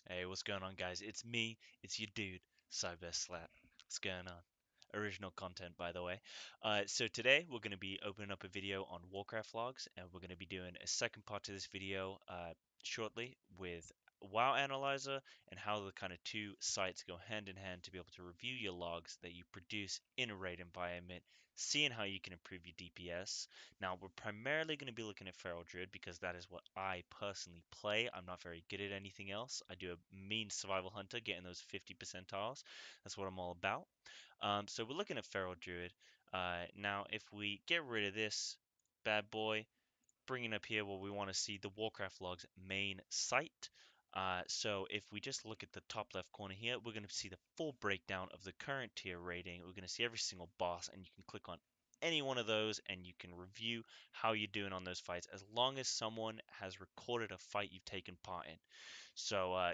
Hey, what's going on, guys? It's me, it's your dude, Cyber What's going on? Original content, by the way. So today we're going to be opening up a video on Warcraftlogs, and we're going to be doing a second part to this video shortly with WoW Analyzer and how the kind of two sites go hand in hand to be able to review your logs that you produce in a raid environment, seeing how you can improve your DPS. Now, we're primarily going to be looking at Feral Druid because that is what I personally play. I'm not very good at anything else. I do a mean survival hunter, getting those 50 percentiles. That's what I'm all about. So we're looking at Feral Druid. Now, if we get rid of this bad boy, bringing up here where we want to see the Warcraftlogs main site. So if we just look at the top left corner here, we're going to see the full breakdown of the current tier rating. We're going to see every single boss, and you can click on any one of those and you can review how you're doing on those fights as long as someone has recorded a fight you've taken part in. So,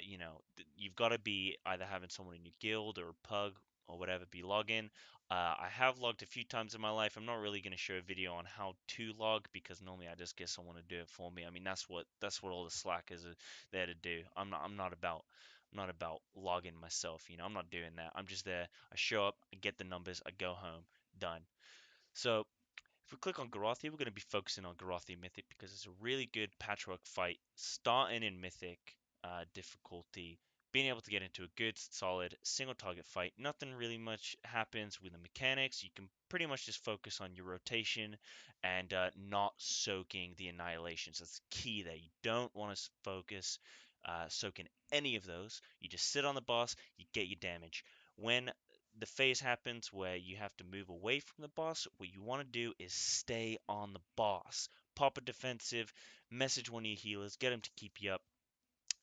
you've got to be either having someone in your guild or a pug or whatever be logging. I have logged a few times in my life. I'm not really going to show a video on how to log because normally I just get someone to do it for me. I mean, that's what all the slackers are there to do. I'm not about logging myself. I'm not doing that. I'm just there. I show up, I get the numbers, I go home, done. So if we click on Garathi, we're going to be focusing on Garathi Mythic because it's a really good patchwork fight, starting in Mythic difficulty, being able to get into a good, solid, single target fight. Nothing really much happens with the mechanics. You can pretty much just focus on your rotation and not soaking the annihilations. That's key there. You don't want to focus soaking any of those. You just sit on the boss, you get your damage. When the phase happens where you have to move away from the boss, what you want to do is stay on the boss. Pop a defensive, message one of your healers, get them to keep you up.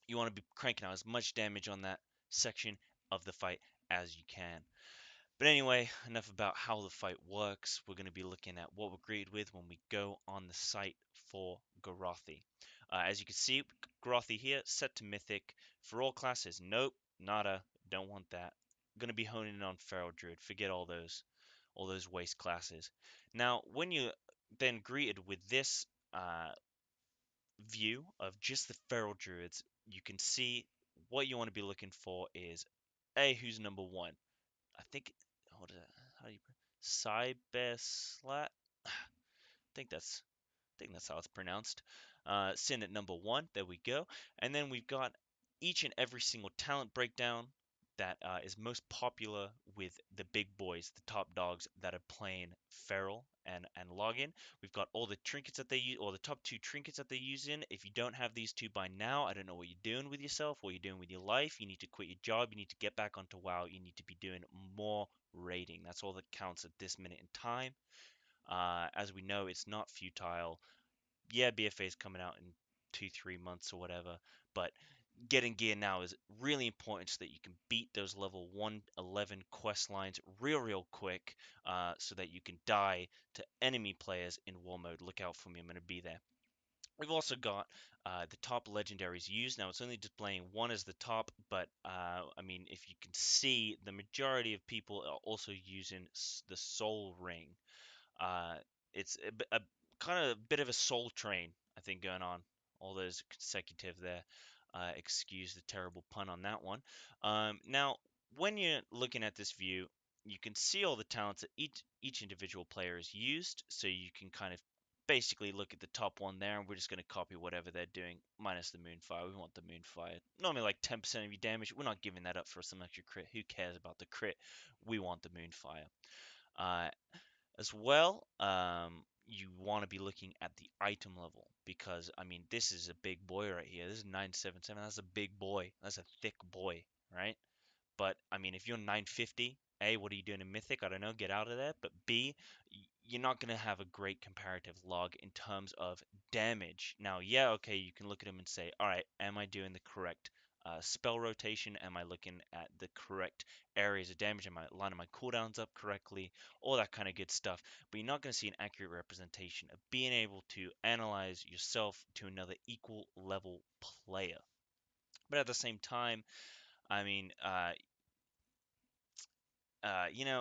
You want to be cranking out as much damage on that section of the fight as you can. But anyway, enough about how the fight works. We're going to be looking at what we're greeted with when we go on the site for Garathi. As you can see, Garathi here, set to Mythic. For all classes, nope, nada, don't want that. Going to be honing in on Feral Druid. Forget all those waste classes. Now, when you then greeted with this view of just the Feral Druids, you can see what you want to be looking for is A, who's number one. I think, what is that? How do you, Cybeslat? I think that's how it's pronounced. Sin at number one. There we go. And then we've got each and every single talent breakdown that is most popular with the big boys, the top dogs that are playing feral and login. We've got all the trinkets that they use, or the top two trinkets that they use in. If you don't have these two by now, I don't know what you're doing with yourself, what you're doing with your life. You need to quit your job. You need to get back onto WoW. You need to be doing more raiding. That's all that counts at this minute in time. As we know, it's not futile. Yeah, BFA is coming out in 2, 3 months or whatever, but getting gear now is really important so that you can beat those level 111 quest lines real quick, so that you can die to enemy players in war mode. Look out for me, I'm going to be there. We've also got the top legendaries used. Now it's only displaying one as the top, but I mean, if you can see, the majority of people are also using the Soul Ring. uh, it's a kind of a bit of a soul train, I think, going on. All those consecutive there. Excuse the terrible pun on that one. Now, when you're looking at this view, you can see all the talents that each individual player has used, so you can kind of basically look at the top one there, and we're just going to copy whatever they're doing, minus the Moonfire. We want the Moonfire. Normally like 10% of your damage. We're not giving that up for some extra crit. Who cares about the crit? We want the Moonfire. Uh, as well, you want to be looking at the item level because, I mean, this is a big boy right here. This is 977. That's a big boy. That's a thick boy, right? But, I mean, if you're 950, A, what are you doing in Mythic? I don't know. Get out of there. But B, you're not going to have a great comparative log in terms of damage. Now, yeah, okay, you can look at them and say, all right, am I doing the correct spell rotation? Am I looking at the correct areas of damage? Am I lining my cooldowns up correctly? All that kind of good stuff. But you're not going to see an accurate representation of being able to analyze yourself to another equal level player. But at the same time, I mean,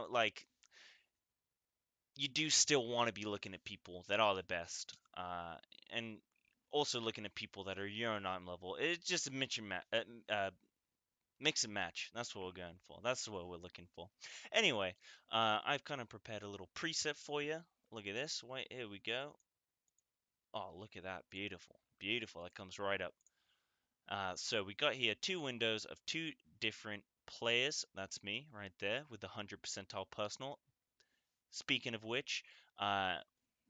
like, you do still want to be looking at people that are the best, and also looking at people that are your own level. It's just a Mix and match. That's what we're going for. That's what we're looking for. Anyway, I've kind of prepared a little preset for you. Look at this. Wait, here we go. Oh, look at that. Beautiful. Beautiful. That comes right up. So we got here two windows of two different players. That's me right there with the 100 percentile personal. Speaking of which, uh,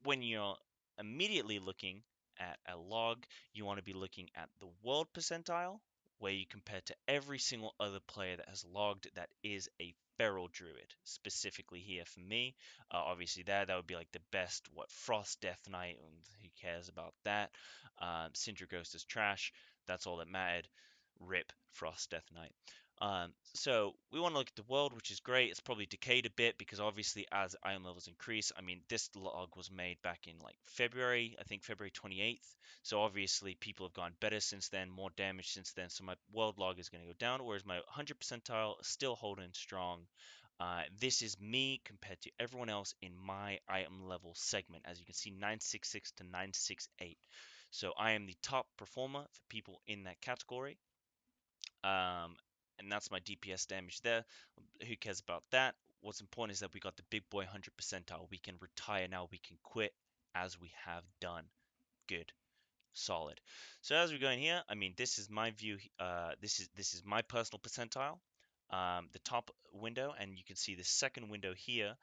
when you're immediately looking at a log, you want to be looking at the world percentile, where you compare to every single other player that has logged that is a feral druid. Specifically here for me, obviously that would be like the best. What, Frost Death Knight? And who cares about that? Syndra Ghost is trash. That's all that mattered. Rip Frost Death Knight. So we want to look at the world, which is great. It's probably decayed a bit because obviously as iron levels increase, I mean, this log was made back in like February, I think February 28th. So obviously people have gone better since then, more damage since then. So my world log is going to go down, whereas my 100 percentile is still holding strong. This is me compared to everyone else in my item level segment. As you can see, 966 to 968. So I am the top performer for people in that category. Um, and that's my DPS damage there. Who cares about that? What's important is that we got the big boy 100 percentile. We can retire now. We can quit as we have done. Good, solid. So as we go in here, I mean, this is my view. This is my personal percentile. The top window, and you can see the second window here.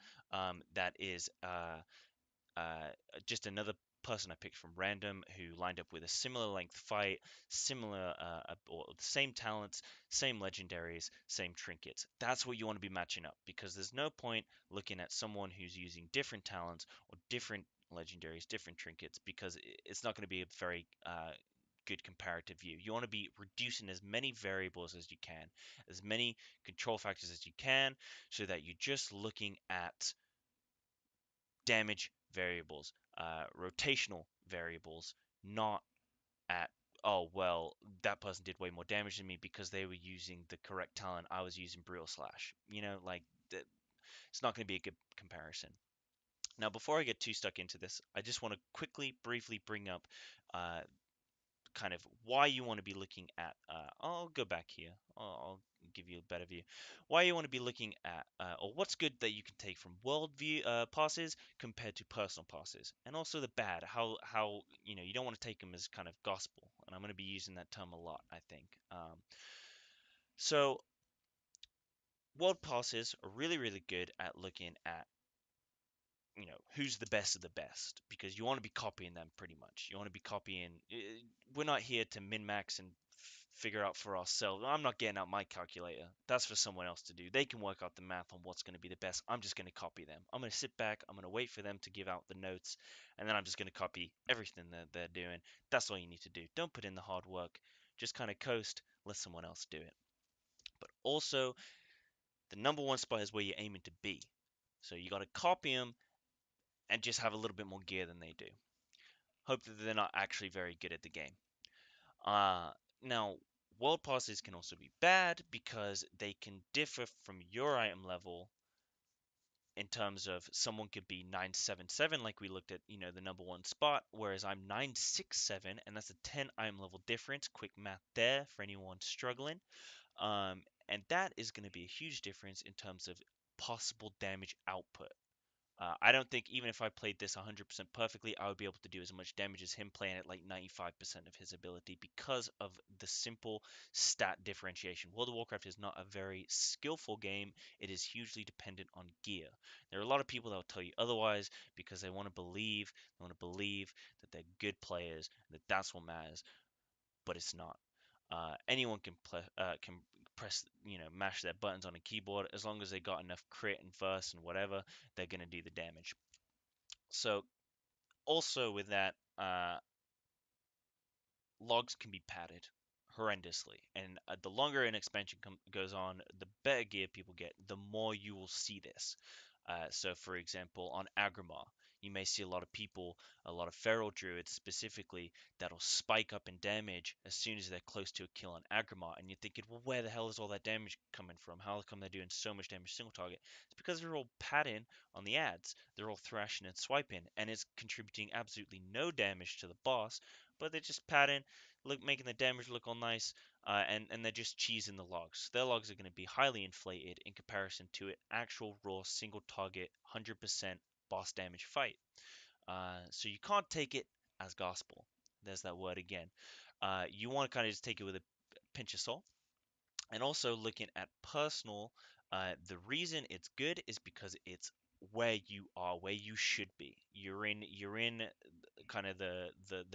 That is uh, just another person I picked from random who lined up with a similar length fight, similar or the same talents, same legendaries, same trinkets. That's what you want to be matching up because there's no point looking at someone who's using different talents or different legendaries, different trinkets because it's not going to be a very good comparative view. You want to be reducing as many variables as you can, as many control factors as you can, so that you're just looking at damage variables, rotational variables, not at, oh, well, that person did way more damage than me because they were using the correct talent. I was using Brutal Slash. Like, it's not going to be a good comparison. Now, before I get too stuck into this, I just want to quickly, briefly bring up uh, kind of why you want to be looking at. I'll go back here. I'll give you a better view. Why you want to be looking at, or what's good that you can take from world view passes compared to personal passes, and also the bad. How you don't want to take them as kind of gospel, and I'm going to be using that term a lot, I think. So world passes are really really good at looking at who's the best of the best because you want to be copying them pretty much. You want to be copying. We're not here to min max and figure out for ourselves. I'm not getting out my calculator. That's for someone else to do. They can work out the math on what's going to be the best. I'm just going to copy them. I'm going to sit back. I'm going to wait for them to give out the notes, and then I'm just going to copy everything that they're doing. That's all you need to do. Don't put in the hard work. Just kind of coast. Let someone else do it. But also, the number one spot is where you're aiming to be. So you got to copy them and just have a little bit more gear than they do. Hope that they're not actually very good at the game. Uh, Now, world passes can also be bad because they can differ from your item level in terms of someone could be 977 like we looked at, the number one spot, whereas I'm 967 and that's a 10 item level difference. Quick math there for anyone struggling. And that is going to be a huge difference in terms of possible damage output. I don't think even if I played this 100% perfectly, I would be able to do as much damage as him playing at like 95% of his ability because of the simple stat differentiation. World of Warcraft is not a very skillful game. It is hugely dependent on gear. There are a lot of people that will tell you otherwise because they want to believe that they're good players, that that's what matters, but it's not. Anyone can press, mash their buttons on a keyboard as long as they got enough crit and verse and whatever, they're gonna do the damage. So also with that, logs can be padded horrendously, and the longer an expansion goes on, the better gear people get, the more you will see this. So, for example, on Agrimar, you may see a lot of people, a lot of feral druids specifically, that'll spike up in damage as soon as they're close to a kill on Agrimar, and you're thinking, well, where the hell is all that damage coming from? How come they're doing so much damage single target? It's because they're all padding on the ads. They're all thrashing and swiping, and it's contributing absolutely no damage to the boss, but they're just padding. making the damage look all nice, and they're just cheesing the logs. Their logs are going to be highly inflated in comparison to an actual raw single target 100% boss damage fight. So you can't take it as gospel. There's that word again. You want to kind of just take it with a pinch of salt. And also looking at personal, the reason it's good is because it's where you are, where you should be. You're in kind of the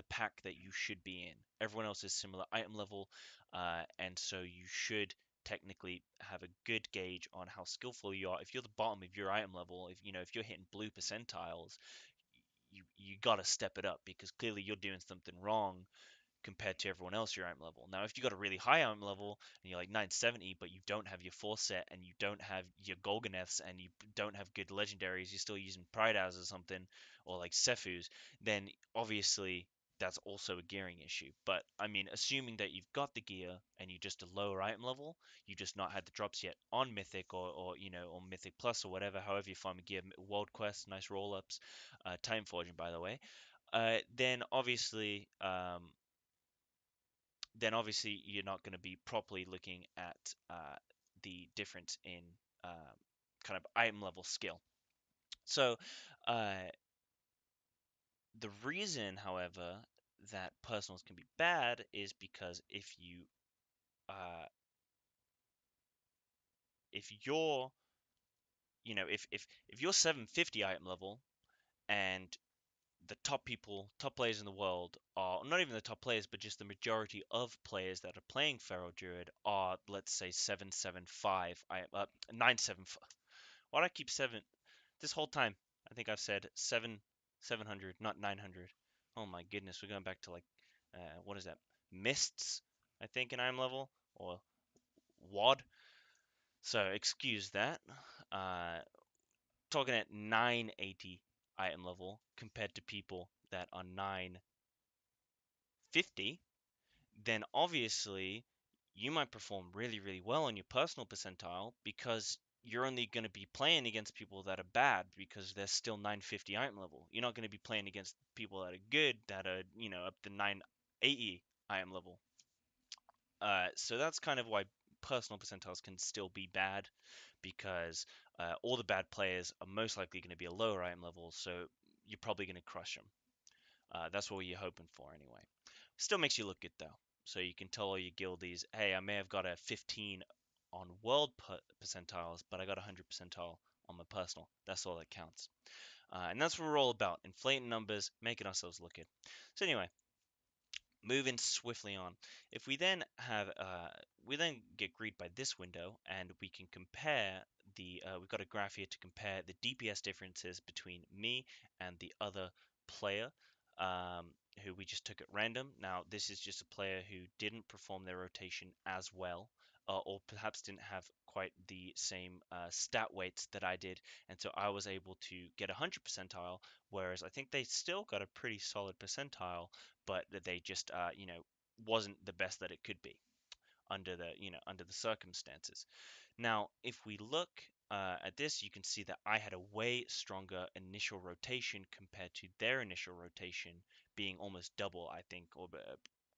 pack that you should be in. Everyone else is similar item level, and so you should technically have a good gauge on how skillful you are. If you're the bottom of your item level, if you're hitting blue percentiles, you got to step it up because clearly you're doing something wrong compared to everyone else your item level. Now, if you got a really high item level and you're like 970, but you don't have your force set and you don't have your Golganeths and you don't have good legendaries, you're still using Pride Eyes or something, or like Sefus, then obviously that's also a gearing issue. But I mean, assuming that you've got the gear and you're just a lower item level, you just not had the drops yet on Mythic or Mythic Plus or whatever, however you farm a gear, World Quest, nice roll ups, Time Forging by the way, then obviously you're not going to be properly looking at the difference in kind of item level skill. So uh, the reason, however, that personals can be bad is because uh, if you're if you're 750 item level and the top players in the world are not even the top players, but just the majority of players that are playing Feral Druid are, let's say, 775, 975. Why do I keep seven? This whole time, I think I've said 700, not 900. Oh my goodness, we're going back to like, what is that? Mists, I think, in IM level, or WOD. So excuse that. Uh, Talking at 980 item level compared to people that are 950, then obviously you might perform really, really well on your personal percentile because you're only going to be playing against people that are bad because they're still 950 item level. You're not going to be playing against people that are good that are, up to 980 item level. So that's kind of why personal percentiles can still be bad because all the bad players are most likely going to be a lower item level, so you're probably going to crush them. That's what you're hoping for anyway. Still makes you look good though. So you can tell all your guildies, hey, I may have got a 15 on world percentiles, but I got a 100 percentile on my personal. That's all that counts. And that's what we're all about, inflating numbers, making ourselves look good. So anyway, moving swiftly on. If we then get greeted by this window, and we can compare we've got a graph here to compare the DPS differences between me and the other player, um, who we just took at random. Now, this is just a player who didn't perform their rotation as well, or perhaps didn't have quite the same stat weights that I did, and so I was able to get a 100 percentile, whereas I think they still got a pretty solid percentile, but that they just wasn't the best that it could be under the circumstances. Now, if we look at this, you can see that I had a way stronger initial rotation compared to their initial rotation being almost double, I think, or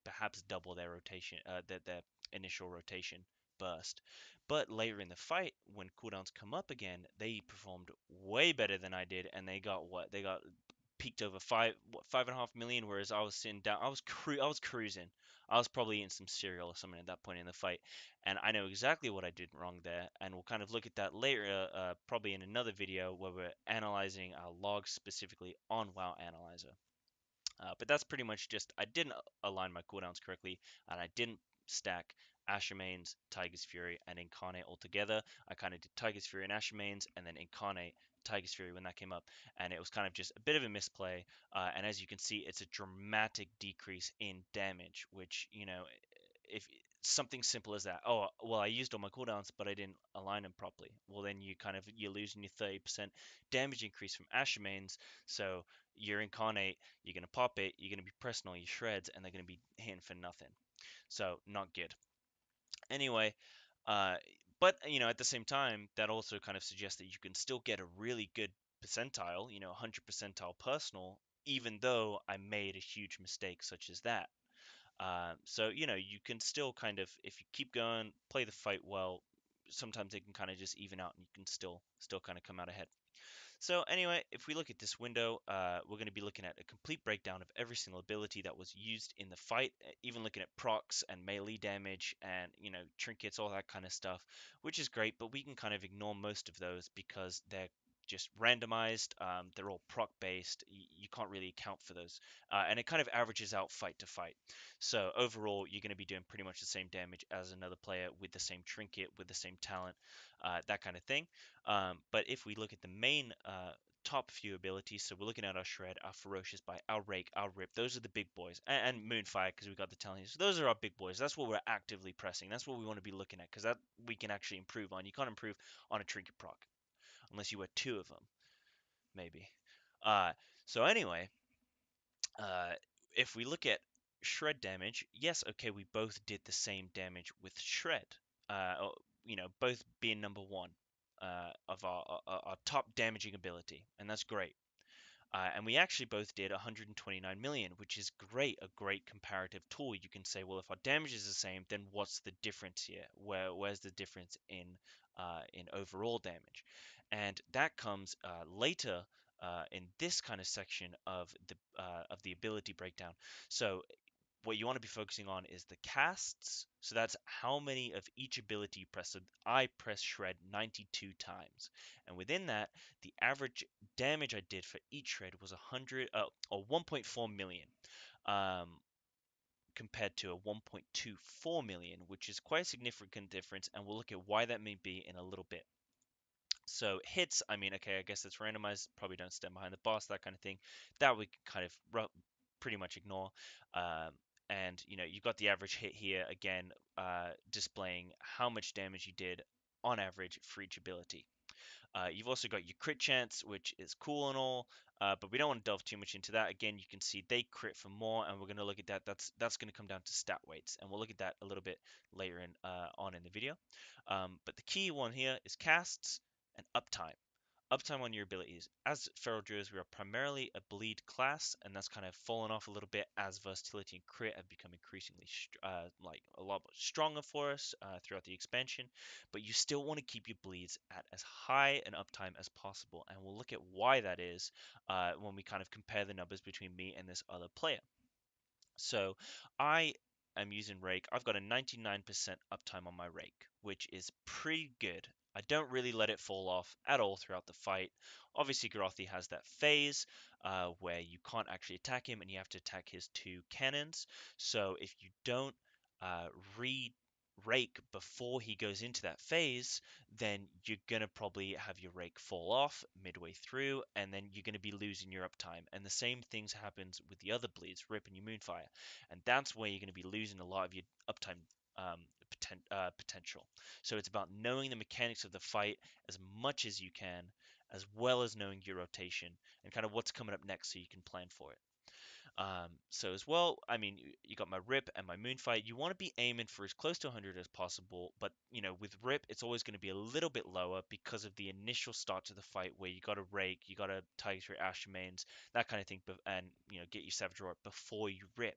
perhaps double their rotation, their initial rotation burst. But later in the fight, when cooldowns come up again, they performed way better than I did, and they got what? They got peaked over 5.5 million, whereas I was sitting down. I was cruising. I was probably eating some cereal or something at that point in the fight, and I know exactly what I did wrong there. And we'll kind of look at that later, probably in another video where we're analyzing our logs specifically on WoW Analyzer. But that's pretty much just I didn't align my cooldowns correctly, and I didn't stack Ashermane's, Tiger's Fury, and Incarnate all together. I kind of did Tiger's Fury and Ashermane's, and then Incarnate, Tiger's Fury when that came up, and it was kind of just a bit of a misplay. And as you can see, it's a dramatic decrease in damage, which, if something simple as that, oh, well, I used all my cooldowns, but I didn't align them properly. Well, then you're losing your 30% damage increase from Ashermane's, so your Incarnate, you're going to pop it, you're going to be pressing all your shreds, and they're going to be hitting for nothing. So, not good. Anyway, uh, but, at the same time, that also kind of suggests that you can still get a really good percentile, 100 percentile personal, even though I made a huge mistake such as that. So you can still kind of, if you keep going, play the fight well, sometimes it can kind of just even out, and you can still kind of come out ahead. So anyway, if we look at this window, we're going to be looking at a complete breakdown of every single ability that was used in the fight, even looking at procs and melee damage and, trinkets, all that kind of stuff, which is great, but we can kind of ignore most of those because they're just randomized. They're all proc based. You can't really account for those. And it kind of averages out fight to fight. So overall, you're going to be doing pretty much the same damage as another player with the same trinket, with the same talent, that kind of thing. But if we look at the main top few abilities, so we're looking at our Shred, our Ferocious Bite, our Rake, our Rip. Those are the big boys, and Moonfire because we got the talent. So those are our big boys. That's what we're actively pressing. That's what we want to be looking at because that we can actually improve on. You can't improve on a trinket proc unless you wear two of them, maybe. Uh, so anyway, uh, if we look at shred damage, yes, okay, we both did the same damage with shred. Both being number one of our top damaging ability, and that's great. And we actually both did 129 million, which is great, a great comparative tool. You can say, well, if our damage is the same, then what's the difference here? Where's the difference in overall damage? And that comes later in this kind of section of the ability breakdown. So what you want to be focusing on is the casts. So that's how many of each ability you press. So I press shred 92 times. And within that, the average damage I did for each shred was 1.4 million. Um, compared to a 1.24 million, which is quite a significant difference, and we'll look at why that may be in a little bit. So hits, I mean, okay, I guess it's randomized, probably don't stand behind the boss, that kind of thing. That we can kind of pretty much ignore. Um, and you've got the average hit here again, displaying how much damage you did on average for each ability. You've also got your crit chance, which is cool and all, but we don't want to delve too much into that. Again, you can see they crit for more, and we're going to look at that. That's going to come down to stat weights, and we'll look at that a little bit later on in the video. But the key one here is casts and uptime. Uptime on your abilities. As Feral Druids, we are primarily a bleed class, and that's kind of fallen off a little bit as versatility and crit have become increasingly like a lot stronger for us throughout the expansion. But you still want to keep your bleeds at as high an uptime as possible, and we'll look at why that is when we kind of compare the numbers between me and this other player. So I am using Rake. I've got a 99% uptime on my Rake, which is pretty good. I don't really let it fall off at all throughout the fight. Obviously, Garothi has that phase where you can't actually attack him and you have to attack his two cannons. So if you don't uh, re rake before he goes into that phase, then you're going to probably have your rake fall off midway through, and then you're going to be losing your uptime. And the same things happens with the other bleeds, Rip and your Moonfire. And that's where you're going to be losing a lot of your uptime potential. So it's about knowing the mechanics of the fight as much as you can, as well as knowing your rotation and kind of what's coming up next so you can plan for it. So as well, I mean, you got my Rip and my Moonfire. You want to be aiming for as close to 100 as possible, but with Rip, it's always going to be a little bit lower because of the initial start to the fight where you got to rake, you got to target your Ashermains, that kind of thing, and get your Savage Roar before you Rip.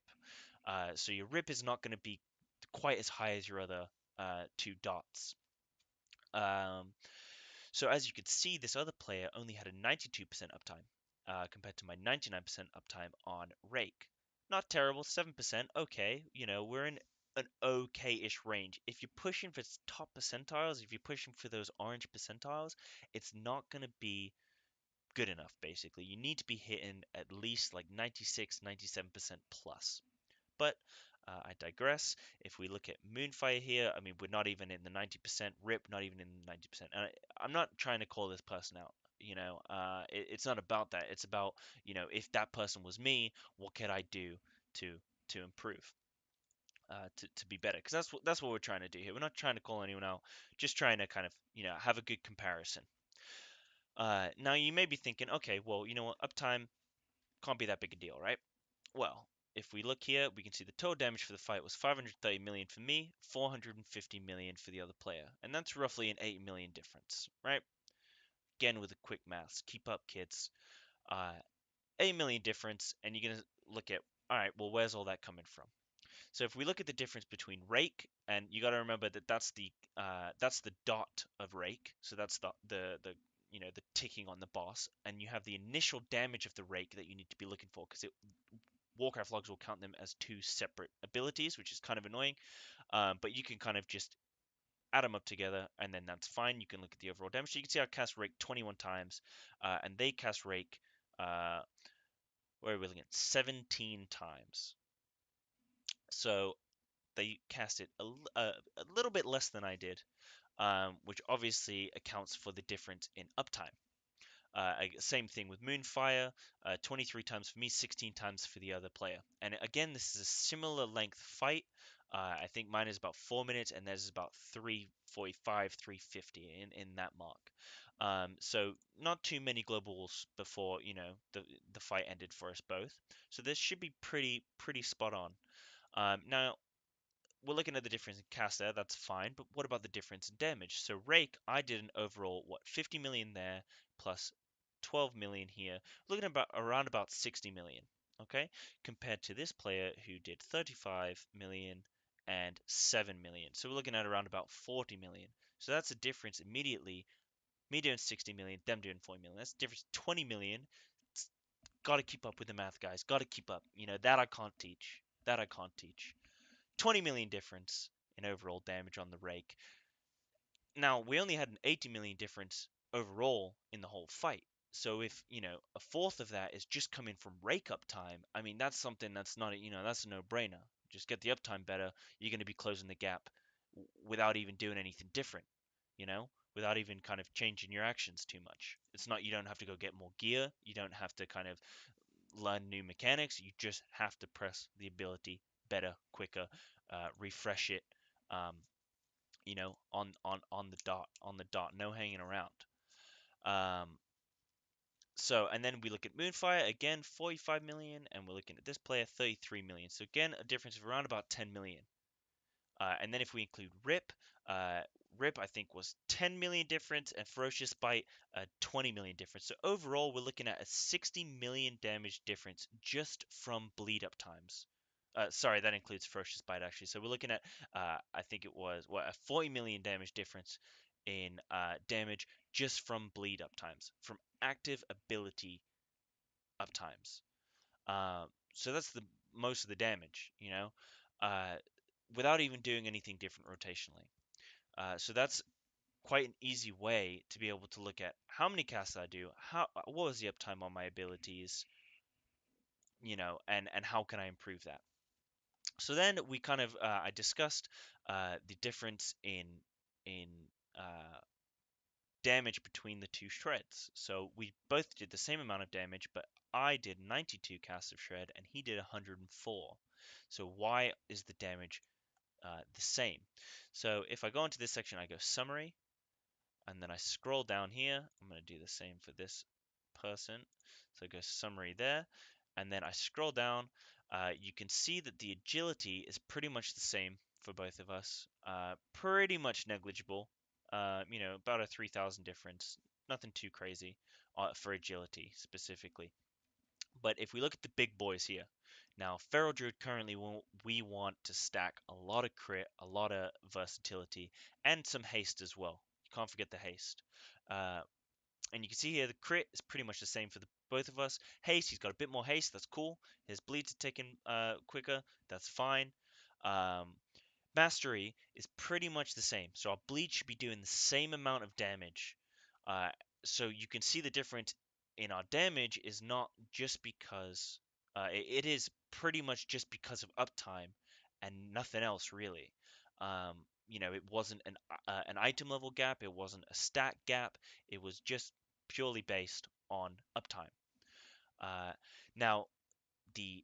So your Rip is not going to be quite as high as your other two dots. Um, so as you could see, this other player only had a 92% uptime compared to my 99% uptime on Rake. Not terrible, 7%, okay. We're in an okay-ish range. If you're pushing for top percentiles, if you're pushing for those orange percentiles, it's not going to be good enough, basically. You need to be hitting at least like 96, 97% plus. But I digress. If we look at Moonfire here, I mean, we're not even in the 90%, Rip, not even in the 90%. And I'm not trying to call this person out. It's not about that. It's about, if that person was me, what could I do to improve, to be better? Because that's what we're trying to do here. We're not trying to call anyone out, just trying to kind of, have a good comparison. Now you may be thinking, okay, well, you know what, uptime can't be that big a deal, right? Well, if we look here, we can see the total damage for the fight was 530 million for me, 450 million for the other player. And that's roughly an 8 million difference, right? Again, with a quick maths. Keep up, kids. 8 million difference, and you're going to look at, all right, well, where's all that coming from? So if we look at the difference between rake, and you got to remember that that's the dot of rake, so that's the the ticking on the boss, and you have the initial damage of the rake that you need to be looking for, because Warcraft logs will count them as two separate abilities, which is kind of annoying. But you can kind of just add them up together, and then that's fine. You can look at the overall damage. So you can see I cast rake 21 times, and they cast rake. Uh, where are we looking at? 17 times. So they cast it a little bit less than I did, which obviously accounts for the difference in uptime. Same thing with Moonfire, 23 times for me, 16 times for the other player. And again, this is a similar length fight. I think mine is about 4 minutes, and theirs is about 3:45, 3:50 in that mark. So not too many globals before the fight ended for us both. So this should be pretty spot on. Now we're looking at the difference in cast there, that's fine, but what about the difference in damage? So Rake, I did an overall, 50 million there, plus 12 million here, looking about around about 60 million, okay? Compared to this player who did 35 million and 7 million. So we're looking at around about 40 million. So that's a difference immediately. Me doing 60 million, them doing 40 million. That's a difference 20 million. Got to keep up with the math, guys. Got to keep up. That I can't teach. That I can't teach. 20 million difference in overall damage on the rake. Now, we only had an 80 million difference overall in the whole fight. So if, a fourth of that is just coming from rake uptime, I mean, that's something that's not, that's a no-brainer. Just get the uptime better, you're going to be closing the gap without even doing anything different, without even kind of changing your actions too much. It's not, you don't have to go get more gear, you don't have to kind of learn new mechanics, you just have to press the ability better, quicker, refresh it, um, on the dot, no hanging around. Um, so, and then we look at Moonfire again, 45 million, and we're looking at this player, 33 million. So again, a difference of around about 10 million. And then if we include uh, Rip I think was 10 million difference, and Ferocious Bite 20 million difference. So overall, we're looking at a 60 million damage difference just from bleed up times. Sorry, that includes Ferocious Bite actually. So we're looking at I think it was a 40 million damage difference in damage just from bleed up times, from active ability up times. So that's the most of the damage, uh, without even doing anything different rotationally. So that's quite an easy way to be able to look at how many casts I do, what was the uptime on my abilities, and how can I improve that. So then we kind of I discussed the difference in uh, damage between the two shreds. So we both did the same amount of damage, but I did 92 casts of shred and he did 104. So why is the damage the same? So if I go into this section, I go summary, and then I scroll down here. I'm going to do the same for this person. So I go summary there, and then I scroll down. You can see that the agility is pretty much the same for both of us. Pretty much negligible. About a 3,000 difference. Nothing too crazy for agility specifically. But if we look at the big boys here, now Feral Druid currently we want to stack a lot of crit, a lot of versatility, and some haste as well. You can't forget the haste. Uh, and you can see here the crit is pretty much the same for both of us. Haste, he's got a bit more haste, that's cool. His bleeds are taken quicker, that's fine. Um, Mastery is pretty much the same. So our bleed should be doing the same amount of damage. Uh, so you can see the difference in our damage is not just because it is pretty much just because of uptime and nothing else really. It wasn't an item level gap, it wasn't a stat gap, it was just purely based on uptime. Uh, Now the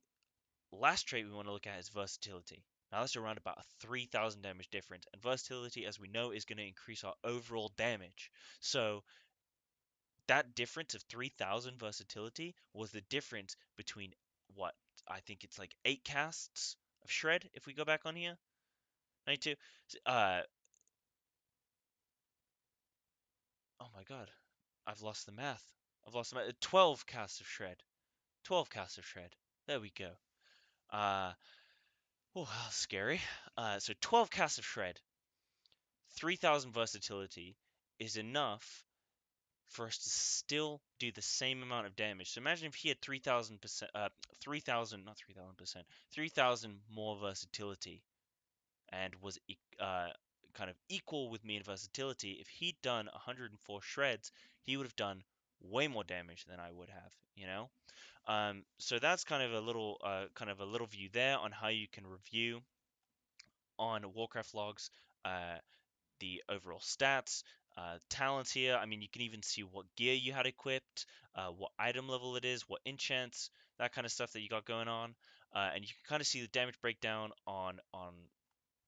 last trait we want to look at is versatility. Now that's around about a 3,000 damage difference, and versatility, as we know, is going to increase our overall damage. So that difference of 3,000 versatility was the difference between what I think it's like 8 casts of shred. If we go back on here, 92. Uh, oh my god, I've lost the math. I've lost the math. 12 casts of shred. 12 casts of shred. There we go. Uh, Oh, scary. So 12 casts of Shred, 3000 versatility is enough for us to still do the same amount of damage. So imagine if he had 3000%, 3000, not 3000%, 3000 more versatility and was kind of equal with me in versatility. If he'd done 104 shreds, he would have done way more damage than I would have, you know? So that's kind of a little view there on how you can review on Warcraft logs. Uh, the overall stats, talents here. I mean, you can even see what gear you had equipped, what item level it is, what enchants, that kind of stuff that you got going on, and you can kind of see the damage breakdown on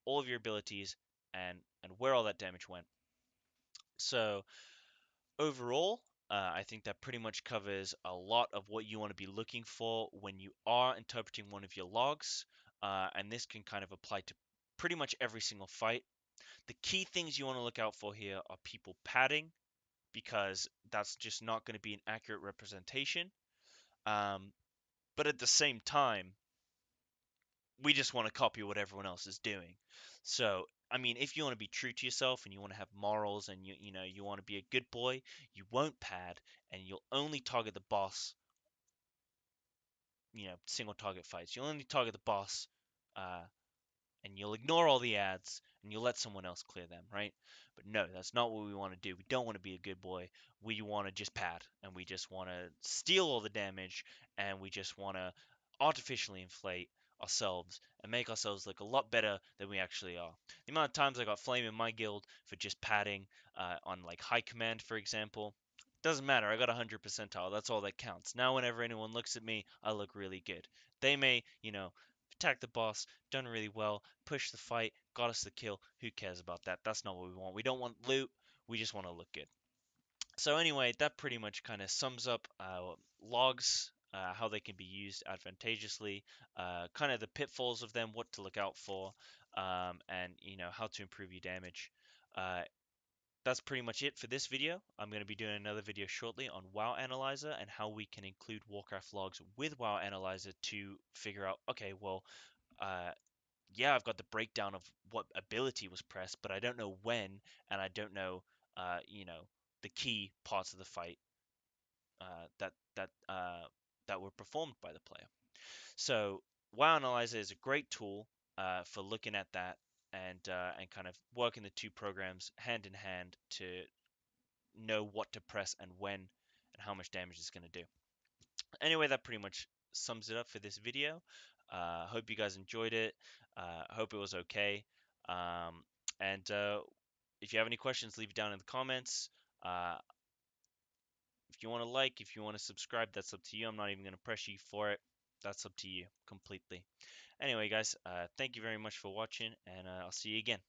all of your abilities and where all that damage went. So overall, I think that pretty much covers a lot of what you want to be looking for when you are interpreting one of your logs, and this can kind of apply to pretty much every single fight. The key things you want to look out for here are people padding, because that's just not going to be an accurate representation. Um, but at the same time, we just want to copy what everyone else is doing. So, I mean, if you want to be true to yourself and you want to have morals and you want to be a good boy, you won't pad and you'll only target the boss, single target fights. You'll only target the boss uh, and you'll ignore all the ads and you'll let someone else clear them, right? But no, that's not what we want to do. We don't want to be a good boy. We want to just pad and we just want to steal all the damage and we just want to artificially inflate ourselves and make ourselves look a lot better than we actually are. The amount of times I got flame in my guild for just padding on like high command, for example, doesn't matter. I got 100 percentile. That's all that counts. Now, whenever anyone looks at me, I look really good. They may, attack the boss, done really well, pushed the fight, got us the kill. Who cares about that? That's not what we want. We don't want loot. We just want to look good. So anyway, that pretty much kind of sums up logs, how they can be used advantageously, kind of the pitfalls of them, what to look out for, and how to improve your damage. Uh, that's pretty much it for this video. I'm going to be doing another video shortly on WoW Analyzer and how we can include Warcraft logs with WoW Analyzer to figure out, okay, well, uh, yeah, I've got the breakdown of what ability was pressed, but I don't know when, and I don't know, the key parts of the fight that were performed by the player. So WoW Analyzer is a great tool for looking at that and kind of working the two programs hand in hand to know what to press and when and how much damage it's going to do. Anyway, that pretty much sums it up for this video. Hope you guys enjoyed it. Hope it was okay. And if you have any questions, leave it down in the comments. Uh, if you want to like, if you want to subscribe, that's up to you. I'm not even going to pressure you for it. That's up to you completely. Anyway, guys, thank you very much for watching, and I'll see you again.